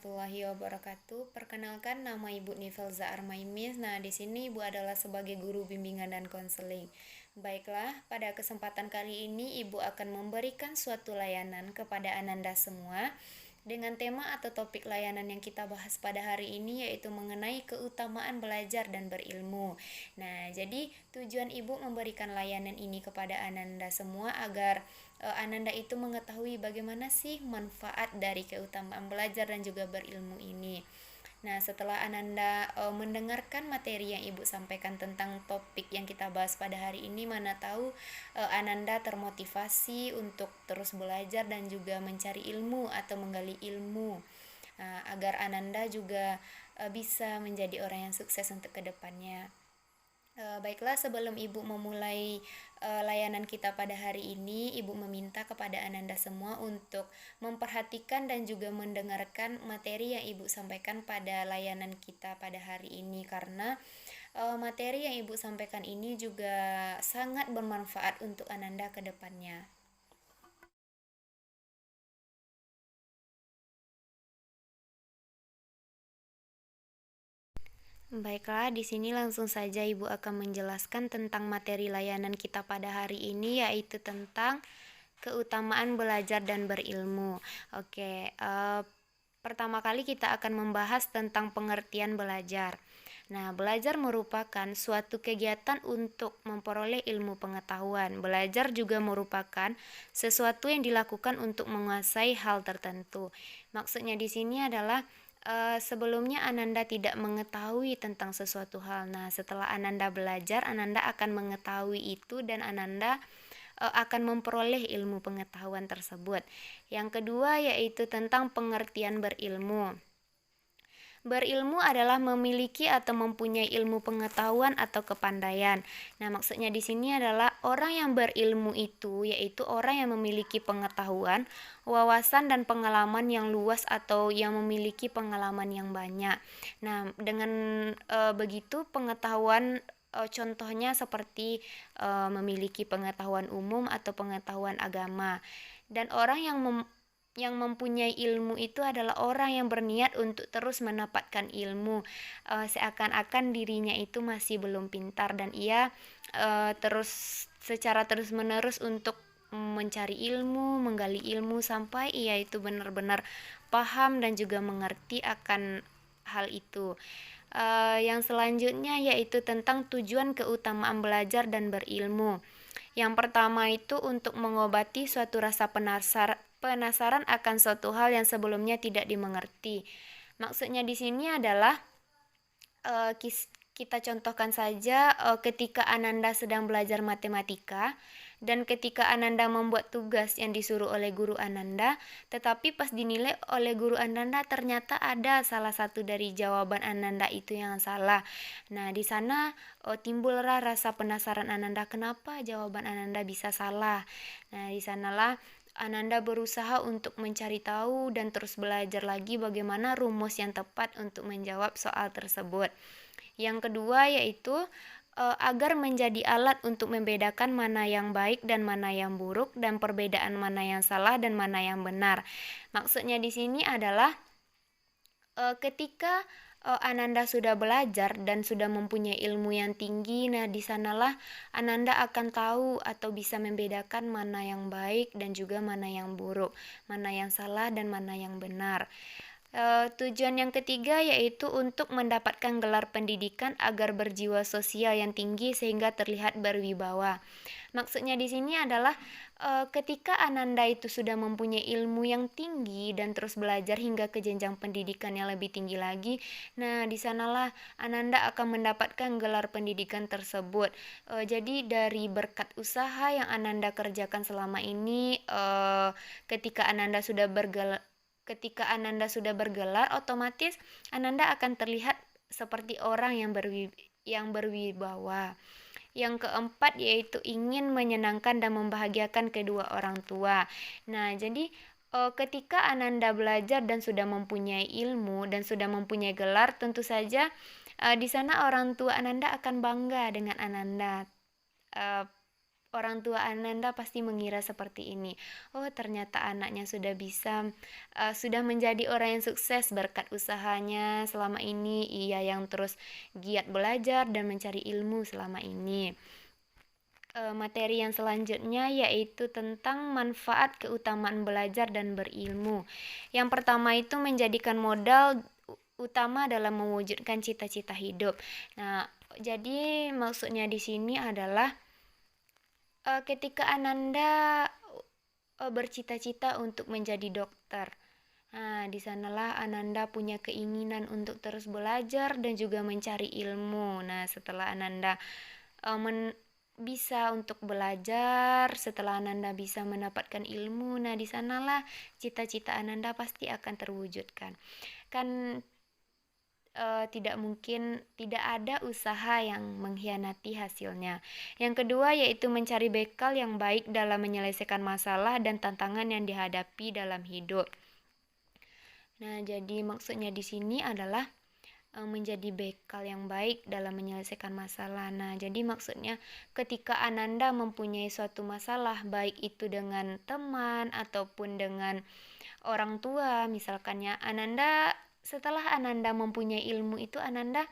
warahmatullahi wabarakatuh. Perkenalkan, nama Ibu Nifelza Armaimis. Nah, di sini Ibu adalah sebagai guru bimbingan dan konseling. Baiklah, pada kesempatan kali ini Ibu akan memberikan suatu layanan kepada Ananda semua dengan tema atau topik layanan yang kita bahas pada hari ini yaitu mengenai keutamaan belajar dan berilmu. Nah, jadi tujuan Ibu memberikan layanan ini kepada Ananda semua agar Ananda itu mengetahui bagaimana sih manfaat dari keutamaan belajar dan juga berilmu ini. Nah, setelah Ananda mendengarkan materi yang Ibu sampaikan tentang topik yang kita bahas pada hari ini, mana tahu Ananda termotivasi untuk terus belajar dan juga mencari ilmu atau menggali ilmu, agar Ananda juga bisa menjadi orang yang sukses untuk kedepannya. Baiklah, sebelum Ibu memulai layanan kita pada hari ini, Ibu meminta kepada Ananda semua untuk memperhatikan dan juga mendengarkan materi yang Ibu sampaikan pada layanan kita pada hari ini, karena materi yang Ibu sampaikan ini juga sangat bermanfaat untuk Ananda ke depannya. Baiklah, di sini langsung saja Ibu akan menjelaskan tentang materi layanan kita pada hari ini, yaitu tentang keutamaan belajar dan berilmu. Oke, pertama kali kita akan membahas tentang pengertian belajar. Nah, belajar merupakan suatu kegiatan untuk memperoleh ilmu pengetahuan. Belajar juga merupakan sesuatu yang dilakukan untuk menguasai hal tertentu. Maksudnya di sini adalah sebelumnya Ananda tidak mengetahui tentang sesuatu hal. Nah, setelah Ananda belajar, Ananda akan mengetahui itu dan Ananda akan memperoleh ilmu pengetahuan tersebut. Yang kedua yaitu tentang pengertian berilmu. Berilmu adalah memiliki atau mempunyai ilmu pengetahuan atau kepandaian. Nah, maksudnya di sini adalah orang yang berilmu itu yaitu orang yang memiliki pengetahuan, wawasan dan pengalaman yang luas atau yang memiliki pengalaman yang banyak. Nah, dengan begitu pengetahuan contohnya seperti memiliki pengetahuan umum atau pengetahuan agama. Dan orang yang mempunyai ilmu itu adalah orang yang berniat untuk terus mendapatkan ilmu, seakan-akan dirinya itu masih belum pintar dan ia secara terus-menerus untuk mencari ilmu, menggali ilmu sampai ia itu benar-benar paham dan juga mengerti akan hal itu. Yang selanjutnya yaitu tentang tujuan keutamaan belajar dan berilmu. Yang pertama itu untuk mengobati suatu rasa penasaran akan suatu hal yang sebelumnya tidak dimengerti. Maksudnya di sini adalah kita contohkan saja ketika Ananda sedang belajar matematika dan ketika Ananda membuat tugas yang disuruh oleh guru Ananda, tetapi pas dinilai oleh guru Ananda ternyata ada salah satu dari jawaban Ananda itu yang salah. Nah, di sana timbullah rasa penasaran Ananda, kenapa jawaban Ananda bisa salah. Nah, di sanalah Ananda berusaha untuk mencari tahu dan terus belajar lagi bagaimana rumus yang tepat untuk menjawab soal tersebut. Yang kedua yaitu agar menjadi alat untuk membedakan mana yang baik dan mana yang buruk dan perbedaan mana yang salah dan mana yang benar. Maksudnya di sini adalah ketika Ananda sudah belajar dan sudah mempunyai ilmu yang tinggi, nah di sanalah Ananda akan tahu atau bisa membedakan mana yang baik dan juga mana yang buruk, mana yang salah dan mana yang benar. Tujuan yang ketiga yaitu untuk mendapatkan gelar pendidikan agar berjiwa sosial yang tinggi sehingga terlihat berwibawa. Maksudnya di sini adalah ketika Ananda itu sudah mempunyai ilmu yang tinggi dan terus belajar hingga ke jenjang pendidikan yang lebih tinggi lagi, nah di sanalah Ananda akan mendapatkan gelar pendidikan tersebut. Jadi dari berkat usaha yang Ananda kerjakan selama ini, ketika Ananda sudah bergelar, otomatis Ananda akan terlihat seperti orang yang berwibawa. Yang keempat yaitu ingin menyenangkan dan membahagiakan kedua orang tua. Nah, jadi ketika Ananda belajar dan sudah mempunyai ilmu dan sudah mempunyai gelar, tentu saja di sana orang tua Ananda akan bangga dengan Ananda. orang tua Ananda pasti mengira seperti ini. Oh, ternyata anaknya sudah bisa, sudah menjadi orang yang sukses berkat usahanya selama ini. Ia yang terus giat belajar dan mencari ilmu selama ini. Materi yang selanjutnya yaitu tentang manfaat keutamaan belajar dan berilmu. Yang pertama itu menjadikan modal utama dalam mewujudkan cita-cita hidup. Nah, jadi maksudnya di sini adalah ketika Ananda bercita-cita untuk menjadi dokter. Nah, di sanalah Ananda punya keinginan untuk terus belajar dan juga mencari ilmu. Nah, setelah Ananda bisa untuk belajar, setelah Ananda bisa mendapatkan ilmu, nah di sanalah cita-cita Ananda pasti akan terwujudkan. Kan tidak mungkin, tidak ada usaha yang mengkhianati hasilnya. Yang kedua yaitu mencari bekal yang baik dalam menyelesaikan masalah dan tantangan yang dihadapi dalam hidup. Nah, jadi maksudnya di sini adalah menjadi bekal yang baik dalam menyelesaikan masalah. Nah, jadi maksudnya ketika Ananda mempunyai suatu masalah, baik itu dengan teman ataupun dengan orang tua, misalkannya setelah Ananda mempunyai ilmu itu, Ananda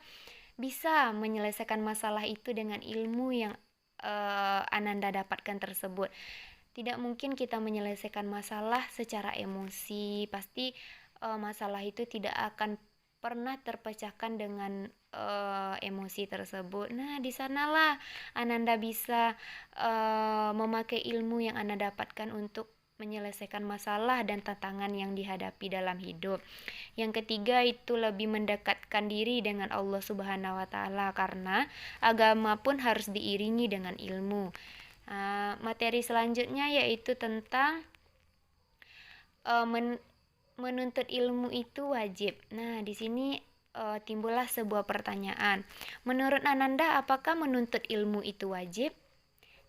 bisa menyelesaikan masalah itu dengan ilmu yang Ananda dapatkan tersebut. Tidak mungkin kita menyelesaikan masalah secara emosi. Pasti masalah itu tidak akan pernah terpecahkan dengan emosi tersebut. Nah, di sanalah Ananda bisa memakai ilmu yang Anda dapatkan untuk menyelesaikan masalah dan tantangan yang dihadapi dalam hidup. Yang ketiga itu lebih mendekatkan diri dengan Allah Subhanahu wa taala, karena agama pun harus diiringi dengan ilmu. Materi selanjutnya yaitu tentang menuntut ilmu itu wajib. Nah, di sini timbullah sebuah pertanyaan. Menurut Ananda, apakah menuntut ilmu itu wajib?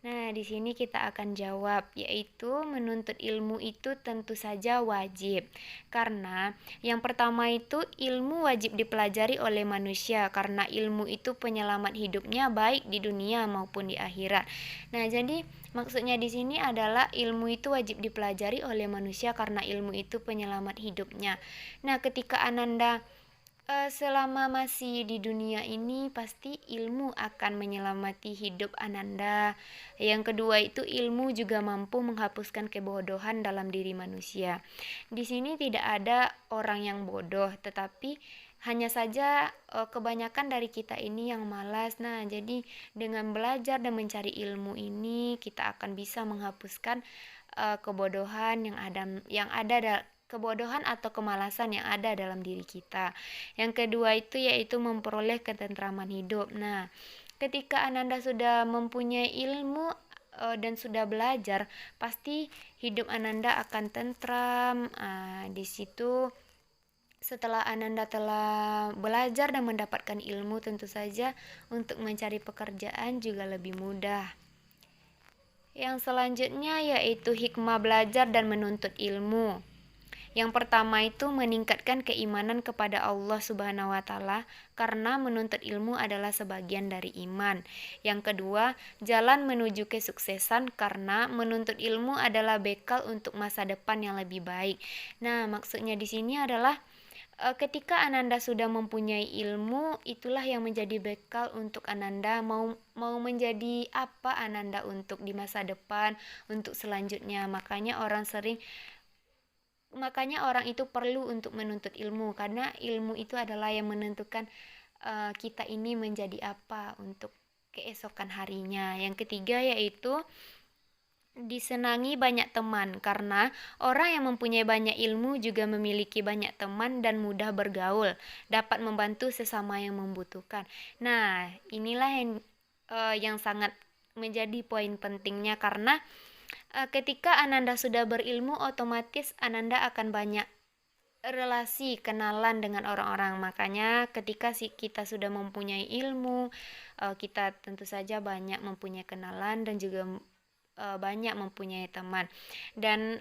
Nah, di sini kita akan jawab, yaitu menuntut ilmu itu tentu saja wajib. Karena yang pertama itu ilmu wajib dipelajari oleh manusia, karena ilmu itu penyelamat hidupnya baik di dunia maupun di akhirat. Nah, jadi maksudnya di sini adalah ilmu itu wajib dipelajari oleh manusia karena ilmu itu penyelamat hidupnya. Nah, ketika Ananda selama masih di dunia ini, pasti ilmu akan menyelamati hidup Ananda. Yang kedua itu ilmu juga mampu menghapuskan kebodohan dalam diri manusia. Di sini tidak ada orang yang bodoh, tetapi hanya saja kebanyakan dari kita ini yang malas. Nah, jadi dengan belajar dan mencari ilmu ini, kita akan bisa menghapuskan kebodohan kebodohan atau kemalasan yang ada dalam diri kita. Yang kedua itu yaitu memperoleh ketentraman hidup. Nah, ketika Ananda sudah mempunyai ilmu dan sudah belajar, pasti hidup Ananda akan tentram. Di situ setelah Ananda telah belajar dan mendapatkan ilmu, tentu saja untuk mencari pekerjaan juga lebih mudah. Yang selanjutnya yaitu hikmah belajar dan menuntut ilmu. Yang pertama itu meningkatkan keimanan kepada Allah Subhanahu wa taala, karena menuntut ilmu adalah sebagian dari iman. Yang kedua, jalan menuju kesuksesan, karena menuntut ilmu adalah bekal untuk masa depan yang lebih baik. Nah, maksudnya di sini adalah ketika Ananda sudah mempunyai ilmu, itulah yang menjadi bekal untuk Ananda mau menjadi apa Ananda untuk di masa depan, untuk selanjutnya. Makanya orang itu perlu untuk menuntut ilmu, karena ilmu itu adalah yang menentukan kita ini menjadi apa untuk keesokan harinya. Yang ketiga yaitu disenangi banyak teman, karena orang yang mempunyai banyak ilmu juga memiliki banyak teman dan mudah bergaul, dapat membantu sesama yang membutuhkan. Nah, inilah yang sangat menjadi poin pentingnya, karena ketika Ananda sudah berilmu, otomatis Ananda akan banyak relasi, kenalan dengan orang-orang. Makanya ketika kita sudah mempunyai ilmu, kita tentu saja banyak mempunyai kenalan dan juga banyak mempunyai teman. Dan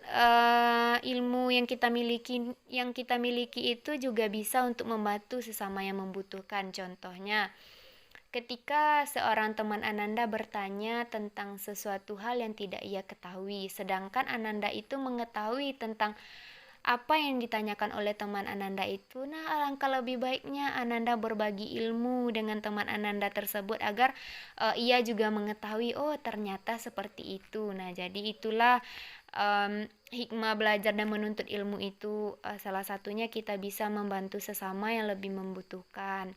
ilmu yang kita miliki itu juga bisa untuk membantu sesama yang membutuhkan. Contohnya ketika seorang teman Ananda bertanya tentang sesuatu hal yang tidak ia ketahui, sedangkan Ananda itu mengetahui tentang apa yang ditanyakan oleh teman Ananda itu. Nah, alangkah lebih baiknya Ananda berbagi ilmu dengan teman Ananda tersebut agar ia juga mengetahui, oh ternyata seperti itu. Nah, jadi itulah hikmah belajar dan menuntut ilmu itu, salah satunya kita bisa membantu sesama yang lebih membutuhkan.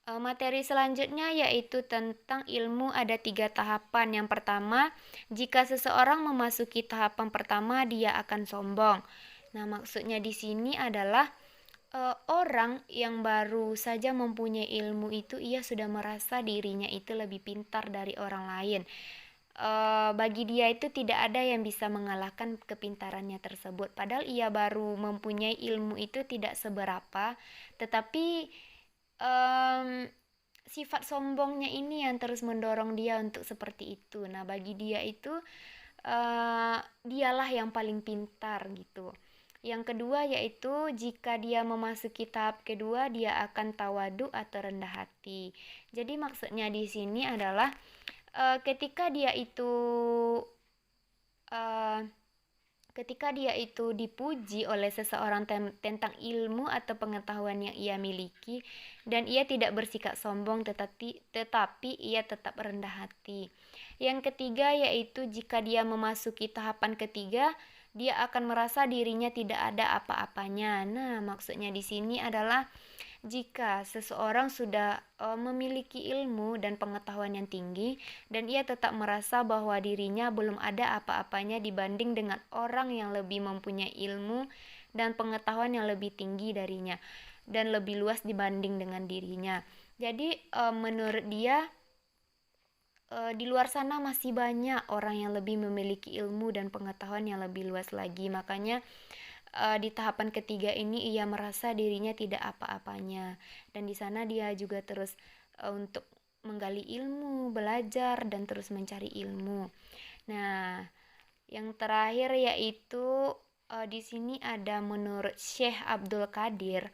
Materi selanjutnya yaitu tentang ilmu ada 3 tahapan. Yang pertama, jika seseorang memasuki tahapan pertama, dia akan sombong. Nah, maksudnya di sini adalah orang yang baru saja mempunyai ilmu itu, ia sudah merasa dirinya itu lebih pintar dari orang lain. Bagi dia itu tidak ada yang bisa mengalahkan kepintarannya tersebut. Padahal ia baru mempunyai ilmu itu tidak seberapa, tetapi sifat sombongnya ini yang terus mendorong dia untuk seperti itu. Nah, bagi dia itu dialah yang paling pintar gitu. Yang kedua yaitu jika dia memasuki tahap kedua, dia akan tawadu atau rendah hati. Jadi maksudnya di sini adalah ketika dia itu dipuji oleh seseorang tentang ilmu atau pengetahuan yang ia miliki, dan ia tidak bersikap sombong, tetapi ia tetap rendah hati. Yang ketiga yaitu jika dia memasuki tahapan ketiga, dia akan merasa dirinya tidak ada apa-apanya. Nah, maksudnya di sini adalah jika seseorang sudah memiliki ilmu dan pengetahuan yang tinggi dan ia tetap merasa bahwa dirinya belum ada apa-apanya dibanding dengan orang yang lebih mempunyai ilmu dan pengetahuan yang lebih tinggi darinya dan lebih luas dibanding dengan dirinya. Jadi menurut dia di luar sana masih banyak orang yang lebih memiliki ilmu dan pengetahuan yang lebih luas lagi. Makanya di tahapan ketiga ini ia merasa dirinya tidak apa-apanya, dan di sana dia juga terus untuk menggali ilmu, belajar dan terus mencari ilmu. Nah, yang terakhir yaitu di sini ada menurut Syekh Abdul Qadir,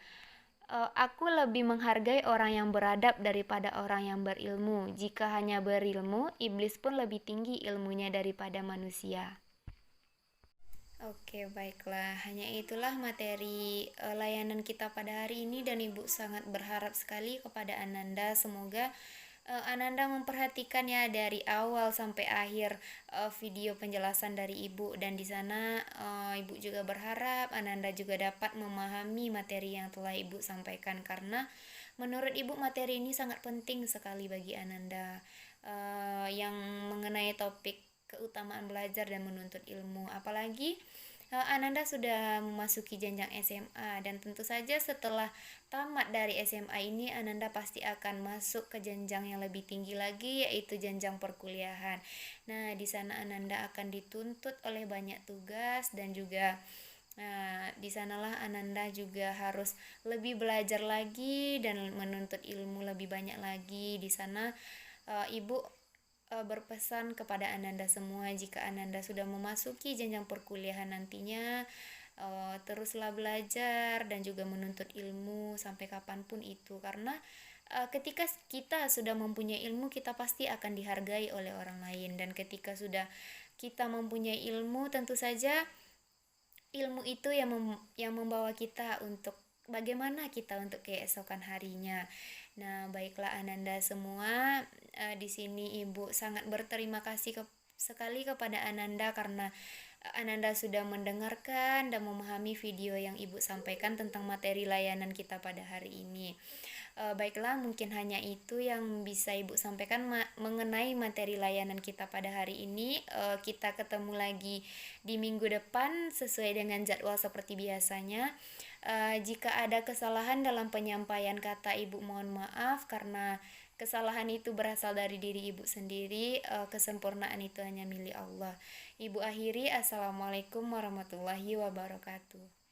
aku lebih menghargai orang yang beradab daripada orang yang berilmu. Jika hanya berilmu, iblis pun lebih tinggi ilmunya daripada manusia. Oke, baiklah. Hanya itulah materi layanan kita pada hari ini, dan Ibu sangat berharap sekali kepada Ananda. Semoga Ananda memperhatikan ya dari awal sampai akhir video penjelasan dari Ibu, dan di sana Ibu juga berharap Ananda juga dapat memahami materi yang telah Ibu sampaikan, karena menurut Ibu materi ini sangat penting sekali bagi Ananda, yang mengenai topik keutamaan belajar dan menuntut ilmu. Apalagi Ananda sudah memasuki jenjang SMA, dan tentu saja setelah tamat dari SMA ini Ananda pasti akan masuk ke jenjang yang lebih tinggi lagi, yaitu jenjang perkuliahan. Nah, di sana Ananda akan dituntut oleh banyak tugas, dan juga di sanalah Ananda juga harus lebih belajar lagi dan menuntut ilmu lebih banyak lagi. Di sana Ibu berpesan kepada Ananda semua, jika Ananda sudah memasuki jenjang perkuliahan nantinya, teruslah belajar dan juga menuntut ilmu sampai kapanpun itu, karena ketika kita sudah mempunyai ilmu, kita pasti akan dihargai oleh orang lain, dan ketika sudah kita mempunyai ilmu, tentu saja ilmu itu yang membawa kita untuk bagaimana kita untuk keesokan harinya. Nah, baiklah Ananda semua, di sini Ibu sangat berterima kasih sekali kepada Ananda karena Ananda sudah mendengarkan dan memahami video yang Ibu sampaikan tentang materi layanan kita pada hari ini. Baiklah, mungkin hanya itu yang bisa Ibu sampaikan mengenai materi layanan kita pada hari ini. Kita ketemu lagi di minggu depan sesuai dengan jadwal seperti biasanya. Jika ada kesalahan dalam penyampaian kata, Ibu mohon maaf, karena kesalahan itu berasal dari diri Ibu sendiri. Kesempurnaan itu hanya milik Allah. Ibu akhiri, Assalamualaikum warahmatullahi wabarakatuh.